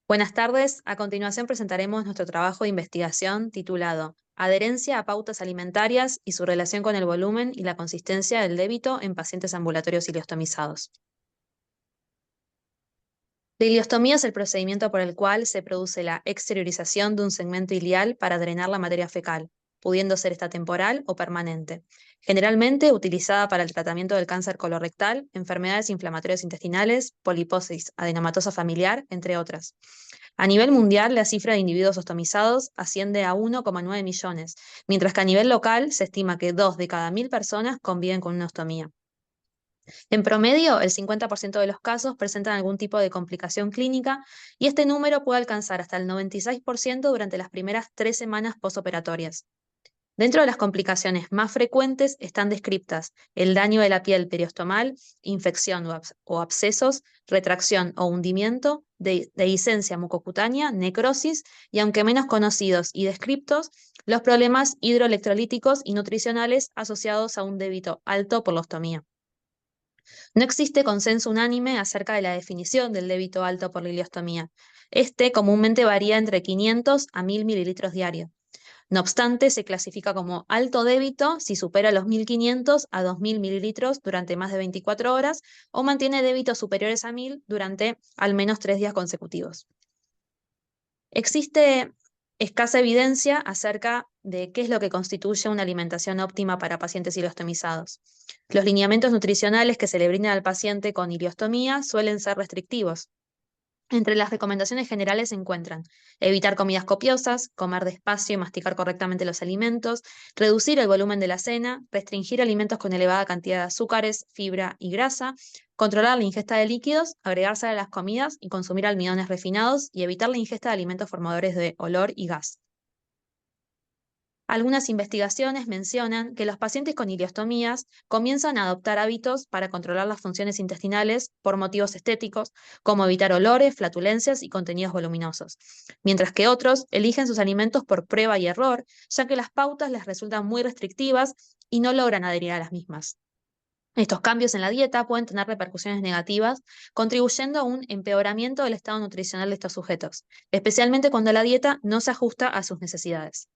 Buenas tardes. A continuación presentaremos nuestro trabajo de investigación titulado Adherencia a pautas alimentarias y su relación con el volumen y la consistencia del débito en pacientes ambulatorios ileostomizados. La ileostomía es el procedimiento por el cual se produce la exteriorización de un segmento ileal para drenar la materia fecal, pudiendo ser esta temporal o permanente. Generalmente utilizada para el tratamiento del cáncer colorectal, enfermedades inflamatorias intestinales, poliposis adenomatosa familiar, entre otras. A nivel mundial, la cifra de individuos ostomizados asciende a 1,9 millones, mientras que a nivel local se estima que 2 de cada 1.000 personas conviven con una ostomía. En promedio, el 50% de los casos presentan algún tipo de complicación clínica y este número puede alcanzar hasta el 96% durante las primeras 3 semanas postoperatorias. Dentro de las complicaciones más frecuentes están descriptas el daño de la piel periostomal, infección o abscesos, retracción o hundimiento, dehiscencia mucocutánea, necrosis y, aunque menos conocidos y descriptos, los problemas hidroelectrolíticos y nutricionales asociados a un débito alto por la ostomía. No existe consenso unánime acerca de la definición del débito alto por la ileostomía. Este comúnmente varía entre 500 a 1.000 mililitros diarios. No obstante, se clasifica como alto débito si supera los 1.500 a 2.000 mililitros durante más de 24 horas o mantiene débitos superiores a 1.000 durante al menos 3 días consecutivos. Existe escasa evidencia acerca de qué es lo que constituye una alimentación óptima para pacientes ileostomizados. Los lineamientos nutricionales que se le brindan al paciente con ileostomía suelen ser restrictivos. Entre las recomendaciones generales se encuentran evitar comidas copiosas, comer despacio y masticar correctamente los alimentos, reducir el volumen de la cena, restringir alimentos con elevada cantidad de azúcares, fibra y grasa, controlar la ingesta de líquidos, agregarse a las comidas y consumir almidones refinados y evitar la ingesta de alimentos formadores de olor y gas. Algunas investigaciones mencionan que los pacientes con ileostomías comienzan a adoptar hábitos para controlar las funciones intestinales por motivos estéticos, como evitar olores, flatulencias y contenidos voluminosos, mientras que otros eligen sus alimentos por prueba y error, ya que las pautas les resultan muy restrictivas y no logran adherir a las mismas. Estos cambios en la dieta pueden tener repercusiones negativas, contribuyendo a un empeoramiento del estado nutricional de estos sujetos, especialmente cuando la dieta no se ajusta a sus necesidades.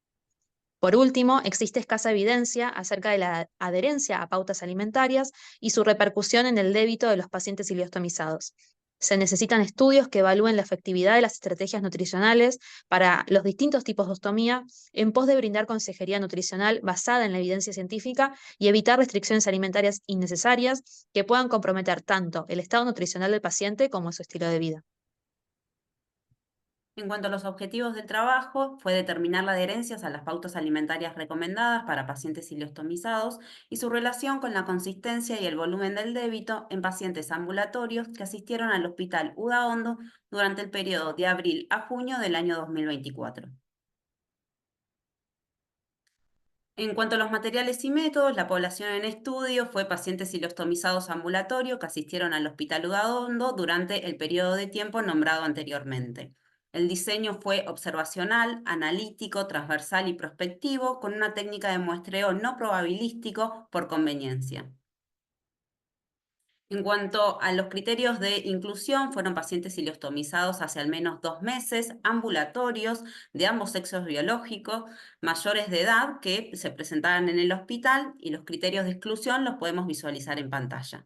Por último, existe escasa evidencia acerca de la adherencia a pautas alimentarias y su repercusión en el débito de los pacientes ileostomizados. Se necesitan estudios que evalúen la efectividad de las estrategias nutricionales para los distintos tipos de ostomía en pos de brindar consejería nutricional basada en la evidencia científica y evitar restricciones alimentarias innecesarias que puedan comprometer tanto el estado nutricional del paciente como su estilo de vida. En cuanto a los objetivos del trabajo, fue determinar la adherencia a las pautas alimentarias recomendadas para pacientes ileostomizados y su relación con la consistencia y el volumen del débito en pacientes ambulatorios que asistieron al Hospital Udaondo durante el periodo de abril a junio del año 2024. En cuanto a los materiales y métodos, la población en estudio fue pacientes ileostomizados ambulatorios que asistieron al Hospital Udaondo durante el periodo de tiempo nombrado anteriormente. El diseño fue observacional, analítico, transversal y prospectivo, con una técnica de muestreo no probabilístico por conveniencia. En cuanto a los criterios de inclusión, fueron pacientes ileostomizados hace al menos 2 meses, ambulatorios, de ambos sexos biológicos, mayores de edad que se presentaban en el hospital, y los criterios de exclusión los podemos visualizar en pantalla.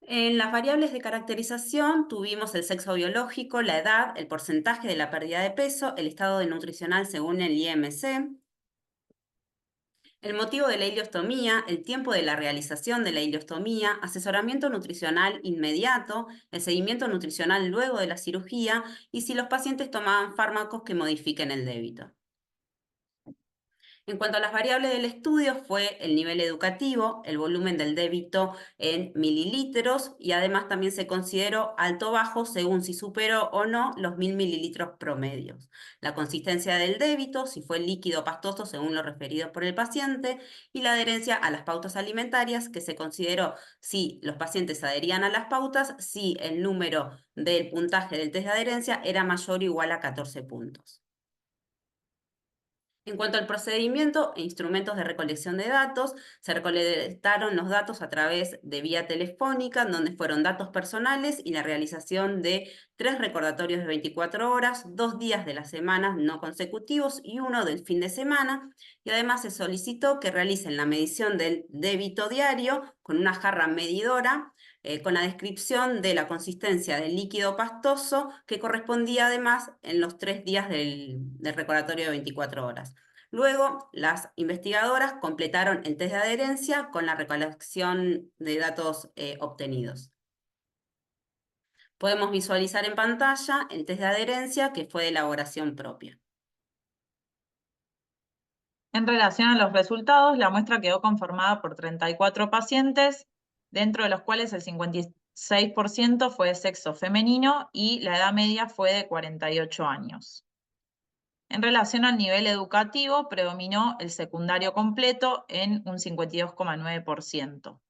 En las variables de caracterización tuvimos el sexo biológico, la edad, el porcentaje de la pérdida de peso, el estado de nutricional según el IMC, el motivo de la ileostomía, el tiempo de la realización de la ileostomía, asesoramiento nutricional inmediato, el seguimiento nutricional luego de la cirugía y si los pacientes tomaban fármacos que modifiquen el débito. En cuanto a las variables del estudio, fue el nivel educativo, el volumen del débito en mililitros y además también se consideró alto-bajo según si superó o no los 1.000 mililitros promedios. La consistencia del débito, si fue líquido o pastoso según lo referido por el paciente, y la adherencia a las pautas alimentarias, que se consideró si los pacientes adherían a las pautas, si el número del puntaje del test de adherencia era mayor o igual a 14 puntos. En cuanto al procedimiento e instrumentos de recolección de datos, se recolectaron los datos a través de vía telefónica, donde fueron datos personales y la realización de 3 recordatorios de 24 horas, 2 días de la semana no consecutivos y 1 del fin de semana. Y además se solicitó que realicen la medición del débito diario con una jarra medidora con la descripción de la consistencia del líquido pastoso que correspondía además en los 3 días del recordatorio de 24 horas. Luego, las investigadoras completaron el test de adherencia con la recolección de datos obtenidos. Podemos visualizar en pantalla el test de adherencia que fue de elaboración propia. En relación a los resultados, la muestra quedó conformada por 34 pacientes, dentro de los cuales el 56% fue de sexo femenino y la edad media fue de 48 años. En relación al nivel educativo, predominó el secundario completo en un 52,9%.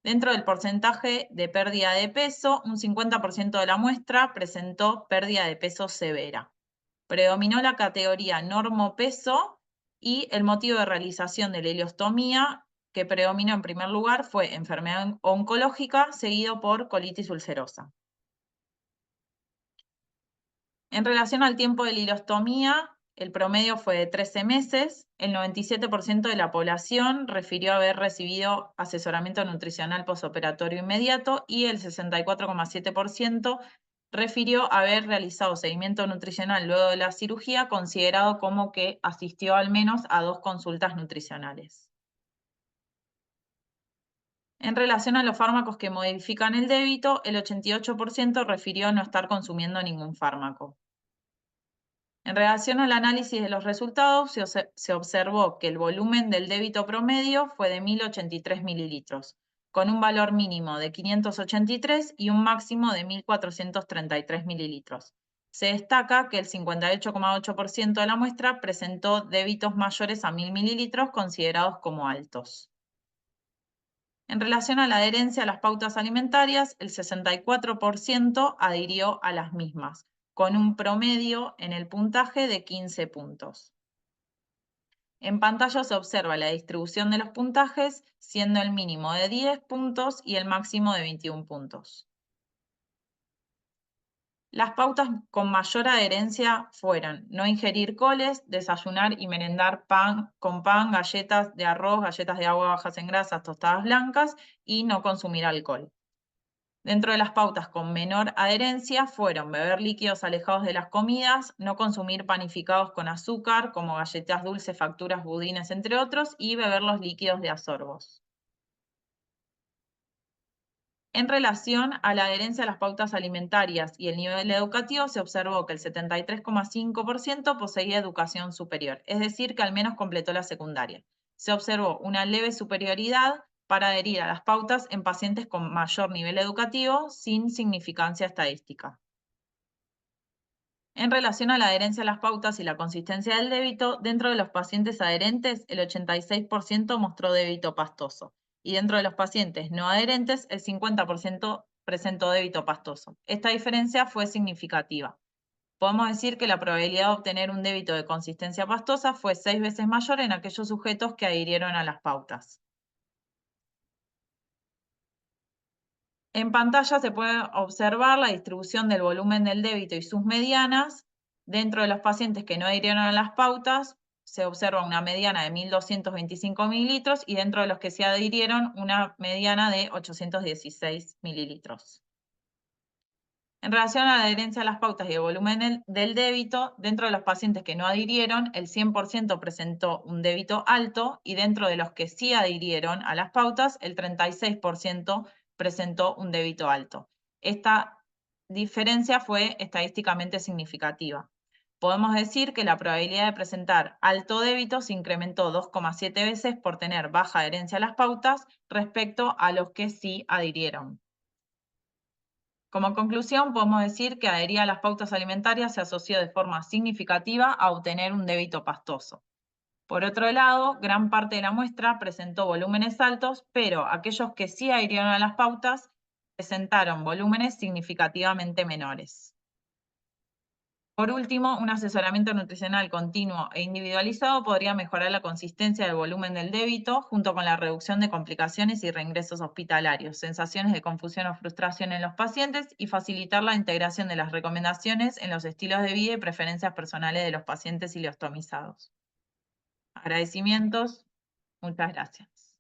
Dentro del porcentaje de pérdida de peso, un 50% de la muestra presentó pérdida de peso severa. Predominó la categoría normopeso y el motivo de realización de la ileostomía que predominó en primer lugar fue enfermedad oncológica, seguido por colitis ulcerosa. En relación al tiempo de la ileostomía, el promedio fue de 13 meses. El 97% de la población refirió haber recibido asesoramiento nutricional posoperatorio inmediato y el 64,7% refirió haber realizado seguimiento nutricional luego de la cirugía, considerado como que asistió al menos a 2 consultas nutricionales. En relación a los fármacos que modifican el débito, el 88% refirió no estar consumiendo ningún fármaco. En relación al análisis de los resultados, se observó que el volumen del débito promedio fue de 1.083 mililitros, con un valor mínimo de 583 y un máximo de 1.433 mililitros. Se destaca que el 58,8% de la muestra presentó débitos mayores a 1.000 mililitros considerados como altos. En relación a la adherencia a las pautas alimentarias, el 64% adhirió a las mismas, con un promedio en el puntaje de 15 puntos. En pantalla se observa la distribución de los puntajes, siendo el mínimo de 10 puntos y el máximo de 21 puntos. Las pautas con mayor adherencia fueron no ingerir coles, desayunar y merendar con pan, galletas de arroz, galletas de agua bajas en grasas, tostadas blancas y no consumir alcohol. Dentro de las pautas con menor adherencia fueron beber líquidos alejados de las comidas, no consumir panificados con azúcar, como galletas dulces, facturas, budines, entre otros, y beber los líquidos de asorbos. En relación a la adherencia a las pautas alimentarias y el nivel educativo, se observó que el 73,5% poseía educación superior, es decir, que al menos completó la secundaria. Se observó una leve superioridad para adherir a las pautas en pacientes con mayor nivel educativo, sin significancia estadística. En relación a la adherencia a las pautas y la consistencia del débito, dentro de los pacientes adherentes, el 86% mostró débito pastoso, y dentro de los pacientes no adherentes, el 50% presentó débito pastoso. Esta diferencia fue significativa. Podemos decir que la probabilidad de obtener un débito de consistencia pastosa fue 6 veces mayor en aquellos sujetos que adhirieron a las pautas. En pantalla se puede observar la distribución del volumen del débito y sus medianas. Dentro de los pacientes que no adhirieron a las pautas, se observa una mediana de 1.225 mililitros y dentro de los que se adhirieron, una mediana de 816 mililitros. En relación a la adherencia a las pautas y el volumen del débito, dentro de los pacientes que no adhirieron, el 100% presentó un débito alto y dentro de los que sí adhirieron a las pautas, el 36% presentó un débito alto. Esta diferencia fue estadísticamente significativa. Podemos decir que la probabilidad de presentar alto débito se incrementó 2,7 veces por tener baja adherencia a las pautas respecto a los que sí adhirieron. Como conclusión, podemos decir que adherir a las pautas alimentarias se asoció de forma significativa a obtener un débito pastoso. Por otro lado, gran parte de la muestra presentó volúmenes altos, pero aquellos que sí adhirieron a las pautas presentaron volúmenes significativamente menores. Por último, un asesoramiento nutricional continuo e individualizado podría mejorar la consistencia del volumen del débito, junto con la reducción de complicaciones y reingresos hospitalarios, sensaciones de confusión o frustración en los pacientes y facilitar la integración de las recomendaciones en los estilos de vida y preferencias personales de los pacientes ileostomizados. Agradecimientos. Muchas gracias.